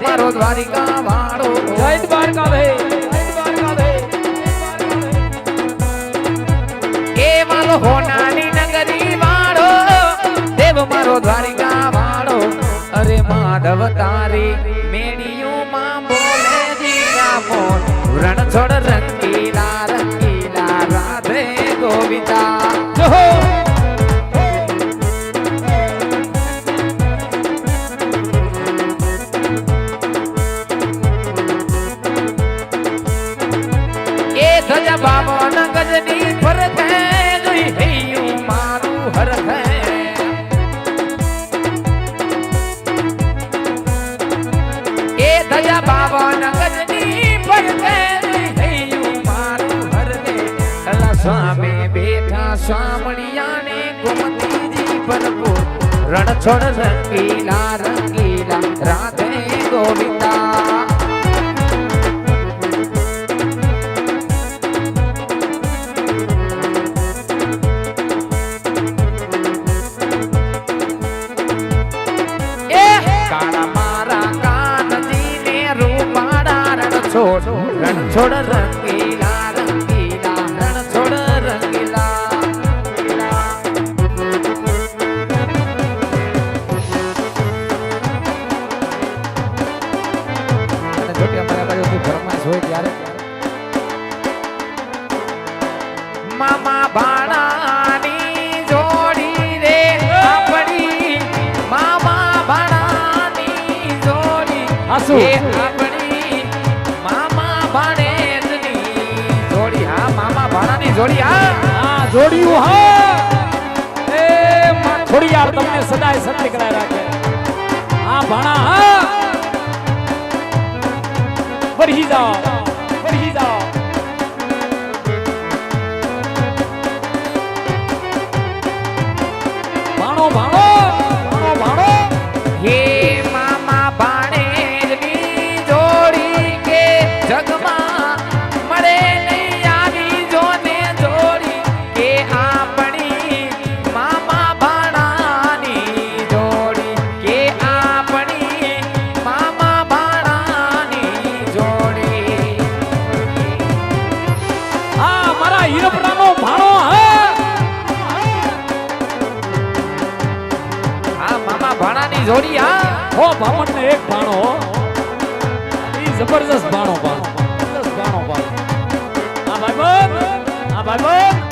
મારો દ્વારિકા વાળો જય દ્વારકા ભાઈ એ મારો હોનાની નગરી વાળો દેવ મારો દ્વારિકા વાળો અરે માધવ તારી મેડિયું માં બોલે જીરા મોન રણ છોડ રંગીલા રંગીલા રાધે ગોવિંદા જો ધજા બાબા ના ગજની ફરક જોઈ હૈયું મારું હરખ એ ધજા બાબા ના ગજની ફરક જોઈ હૈયું મારું હરખ અલા સ્વામે બેઠા સ્વામણિયા ને ગોમતીજી ભરપૂર રણ છોડ રંગીલા રંગીલા રાધે ગોવિંદા રણ છોડ રંગીલા રંગીલા રણ છોડ રંગીલા મામા ભાણાની જોડી રે આપણી મામા ભાણાની જોડી આપણી જોડી હા જોડિયું હા એ માં થોડી યાર તમને સદાય સત્ય કરાય રાખે હા ભાણા હા વરહી જાઓ ભાણો હે મામા ભાણેજની જોડી કે જગમાં મળે જોડી હા હો બામણ ને એક ભાણો ઈ જબરદસ્ત ભાણો હા ભાઈ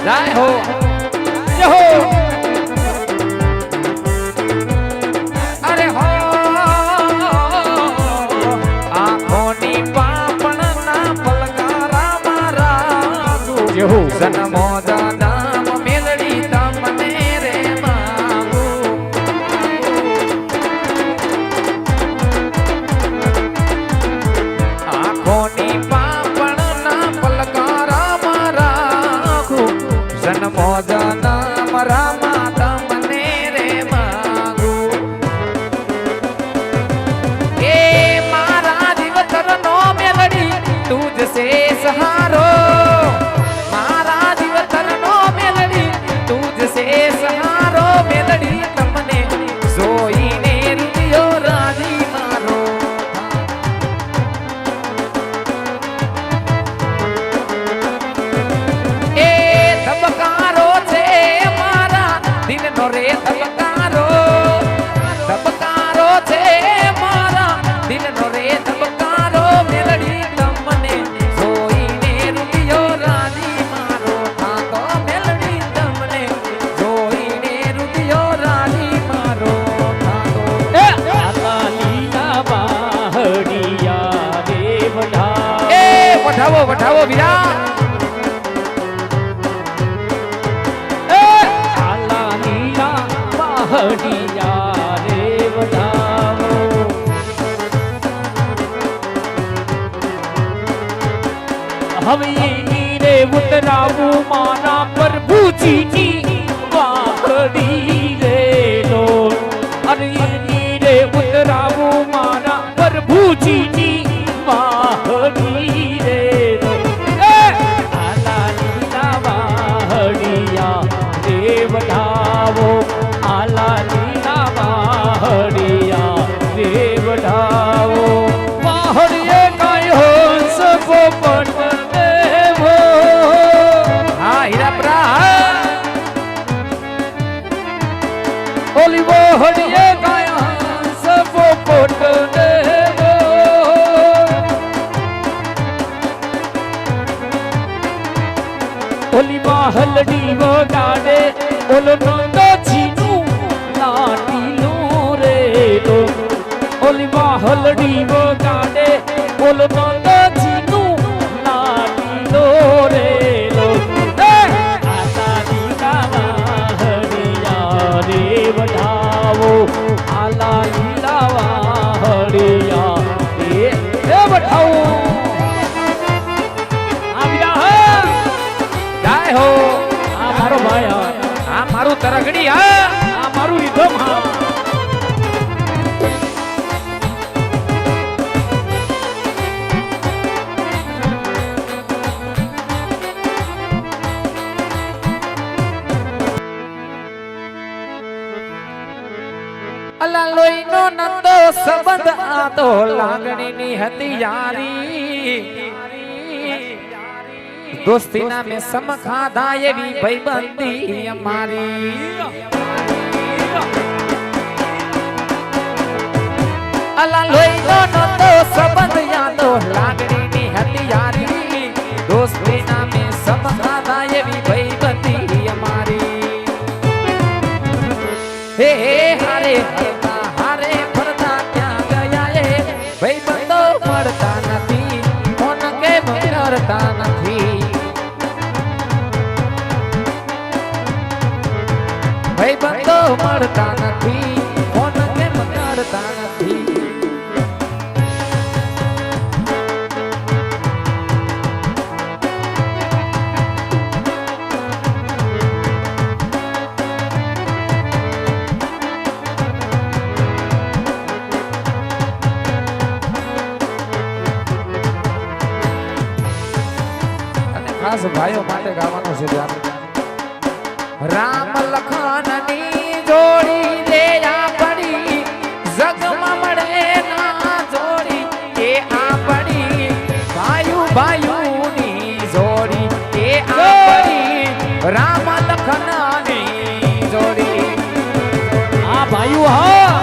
જય હો અરે હો આંખોની પાપણ ના પલકારા મારા જન્મો દામ મેલડી તમને રે માંગુ આંખોની પાપણ ના પલકારા મારા જન્મો જન્મ રામા તમને રે માંગુ એ મારા જીવતરનો મેલડી તુજ સે સહારો મારા જીવતરનો મેલડી તુજ સે સહારો મેલડી તમને જોઈને રૂપિયો રાજી મારો એ ધબકારો છે મારા દિલનો રે ધબકારો છે મારા દિલનો રે ધબકારો મેલડી તમને જોઈને રૂપિયો રાજી મારો થાતો મેલડી તમને જોઈને રૂપિયો રાજી મારો થાતો લીલા બાહડિયા રે વઢાવો વિરા હડિયા રે વધાવો હવે એની રે ઉતરાવું મારા પ્રભુજીની વાહડી રે લો અરે એની રે ઉતરાવું મારા પ્રભુજીની વાહડી રે લો આલા લીલા વાહડિયા રે વઢાવો આલા લીલા વાહડિયા રે વઢાવો વાહડીએ કાંઈ હંસ પોપટ દેવો હા હીરાપરા ઓલી વાહડીએ કાંઈ હંસ પોપટ દેવો ઓલી વાહલડી વગાડે ઓલો નંદજીનું લાડીલું રે લો ઓલી વાહલડી વગાડે ઓલો નંદજીનું લાડીલો રે લો આલા લીલા વાહડિયા રે વઢાવો આલા લીલા વાહડિયા રે વઢાવો આ વિદા જાય હો આ મારો ભાઈ આ મારું તરગડી હા આ મારું રીધમ હા અલા લોહીનો નંદો સંબંધ આ તો લાગણીની હતી યારી દોસ્તીના મેં સમ ખાધા એવી ભાઈબંધી અમારી અલા લોહીનો નંદો સંબંધ યા તો લાગણીની હતી યારી દોસ્તીના મેં સમ ખાધા એવી ભાઈબંધી અમારી હે હે હારે ફરતા હારે ફરતા ક્યાં ગયા એ ભાઈબંધો મળતા નથી ફોન કેમ કરતા નથી ભાઈબંધો મળતા નથી ફોન કેમ કરતા નથી ખાસ ભાઈઓ માટે ગાવાનો છે ધ્યાન રામ લખનની જોડી રે આપણી જગમાં મળે ના જોડી એ આપણી ભાઈઓની જોડી એ આપણી રામ લખનની જોડી આ ભાઈઓ હા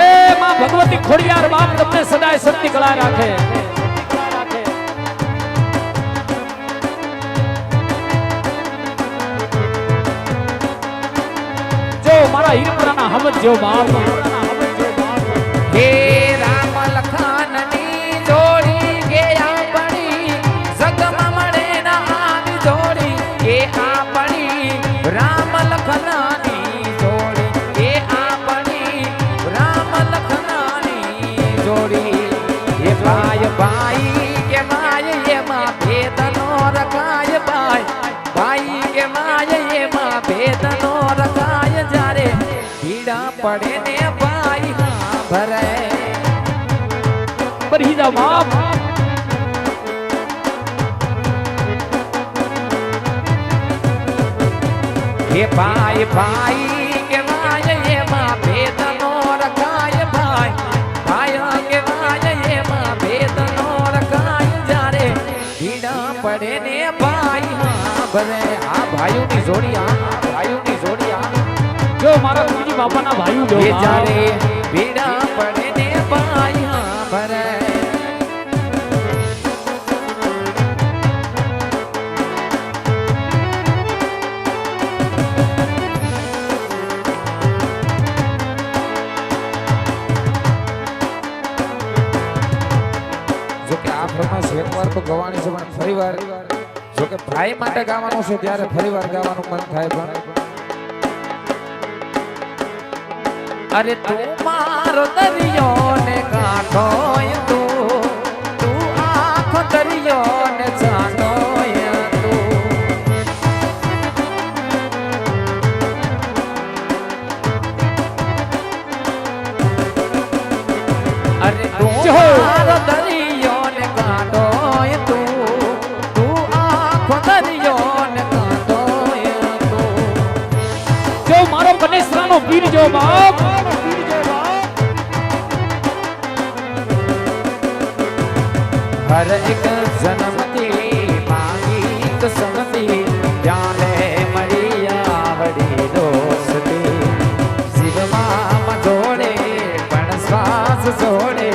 એ માં ભગવતી ખોડિયાર બાપ તમને સદાય શક્તિ કળા રાખે મારા હીરપુરાના હમદ જો બાપ હે રામ લખનની જોડી કે આપણી જગમાં મળે ના આવી જોડી કે આપણી રામ લખનની જોડી કે આપણી રામ લખનની જોડી એ ભાઈ ભાઈ કે માય એમાં ભેદનો રખાય ભાઈ કે માય એમાં ભેદનો રખાય જ્યારે પીડા પડે ને ભાઈ હા ભરે બરીજા બાપ એ ભાઈ ભાઈ કે માય એમાં ભેદનો રખાય ભાઈ કે માય એમાં ભેદનો રખાય જ્યારે પીડા પડે ને ભાઈ હા ભરે આ ભાઈઓની જોડી આ ભાઈઓની જોડી આ જો મારા ગુરુજી બાપાના ભાઈઓ જો એ જ્યારે પીડા પડે ને ભાઈ હા ભરે એકવાર તો ગવાની છે પણ ફરીવાર જો કે ભાઈ માટે ગાવાનું છે ત્યારે ફરીવાર ગાવાનું મન થાય પણ અરે તું મારો દરિયો ને કાંઠો તું આખો દરિયો ને ચાંદો જો મારો કનેસરાનો પીર જો બાપ હર એક જન્મથી માંગી સંગતી જાણે મરિયા વડી દોસ્તી શિવમાં જોડે પણ શ્વાસ જોડે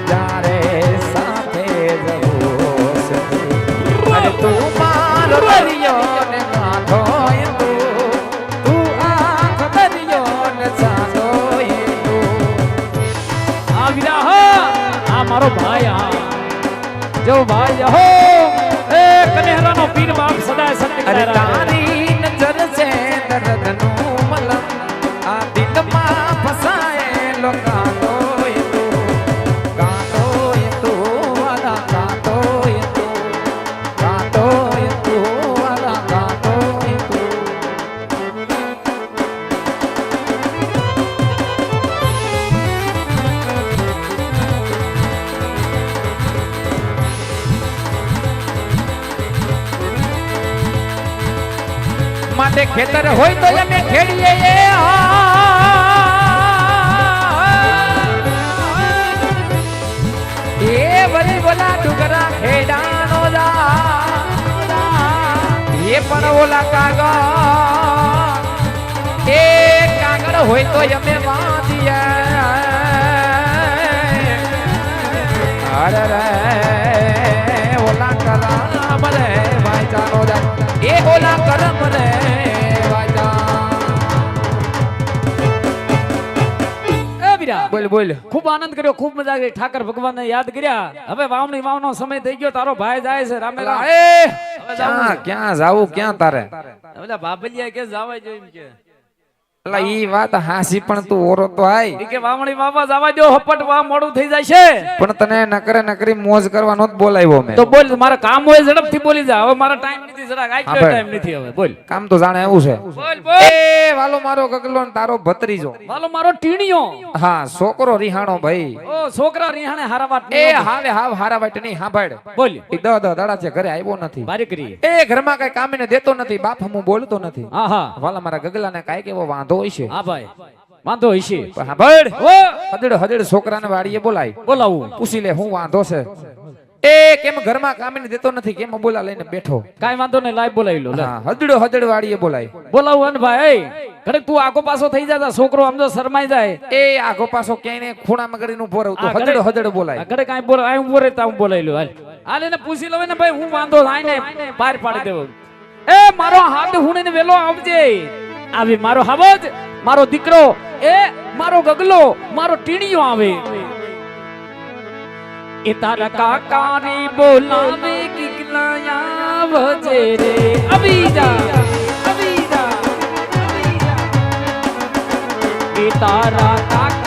જ્યારે સાથે રહું સતી અરે તું મારો દરિયો ને કાંઠો તું આંખ દરિયો ને ચાંદો આ વિરાહ આ મારો ભાઈ આ જો ભાઈ હો એ કનેહરાનો પીર બાપ સદાય સત્ય અરે કરે તારી નજર છે દર્દનું મલમ આ દિલમાં ફસાયેલો કાંટો એ તું વાલા કાંટો એ તું વાલા કાંટો એ તું માટે ખેતર હોય તો અમે ખેડીએ એ વળી બોલા ડુગરા ખેડાનો એ પણ ઓલા કાગળ એ કાગળ હોય તો અમે વાંચીએ અરે રે ઓલા કરમ રે ભાઈ ચાલો એ ઓલા કરમ રે બોલ બોલ ખૂબ આનંદ કર્યો ખૂબ મજા આવી ઠાકર ભગવાનને યાદ કર્યા હવે વાવણી વાવનો સમય થઈ ગયો તારો ભાઈ જાય છે રામે રામ ક્યાં જાવું ક્યાં તારે ઓલા બાબલિયા કે જાવા જો એમ કે એટલે ઈ વાત હાસી પણ તું ઓરો તો આય ઈ કે વાવણી વાવા જાવા દો હપટ વા મોડું થઈ જાય છે પણ તને નકરી મોજ કરવાનો જ બોલાવ્યો મેં તો બોલ મારા કામ હોય ઝડપથી બોલી જા હવે મારો ટાઈમ નથી જરા આઈ ગયો ટાઈમ નથી હવે બોલ કામ તો જાણે એવું છે બોલ બોલ એ વાલો મારો ગગલો ને તારો ભત્રીજો વાલો મારો ટીણીયો હા છોકરો રિહાણો ભાઈ ઓ છોકરા રિહાણે હારા વાત એ હાવે હાવ હારા વાટ નહીં સાંભળ બોલ ઈ દહ દાડા છે ઘરે આવ્યો નથી બારી કરી એ ઘરમાં કઈ કામીને દેતો નથી બાપ હું બોલતો નથી હા હા વાલા મારા ગગલાને કાઈ કેવો વાંધો હોય છે હા ભાઈ વાંધો હશે સાંભળ ઓ હદડ છોકરાને વાડીએ બોલાય બોલાવું પૂછી લે હું વાંધો છે એ કેમ ઘરમાં કામીને દેતો નથી કેમ બોલા લઈને બેઠો કાઈ વાંધો નહીં લાઈ બોલાવી લો લે હા હદડ વાડીએ બોલાય બોલાવું ને ભાઈ ઘડીક તું આગો પાછો થઈ જા છોકરો આમ તો શરમાઈ જાય એ આગો પાછો ક્યાંય ને ખૂણામાં કરીને ઉભો રહું તો હદડ બોલાય ઘડીક કાઈ બોલ આ ઉભો રહેતા હું બોલાવી લો હાલ એને પૂછી લો ને ભાઈ હું વાંધો આઈને બહાર પાડી દેવો એ મારો હાથ હુણીને વેલો આવજે આવી મારો હાવજ મારો દીકરો એ મારો ગગલો મારો ટીણીયો આવે એ તારા કાકાની બોલાવે કિકલાયા વજે રે અબીજા એ તારા કાકા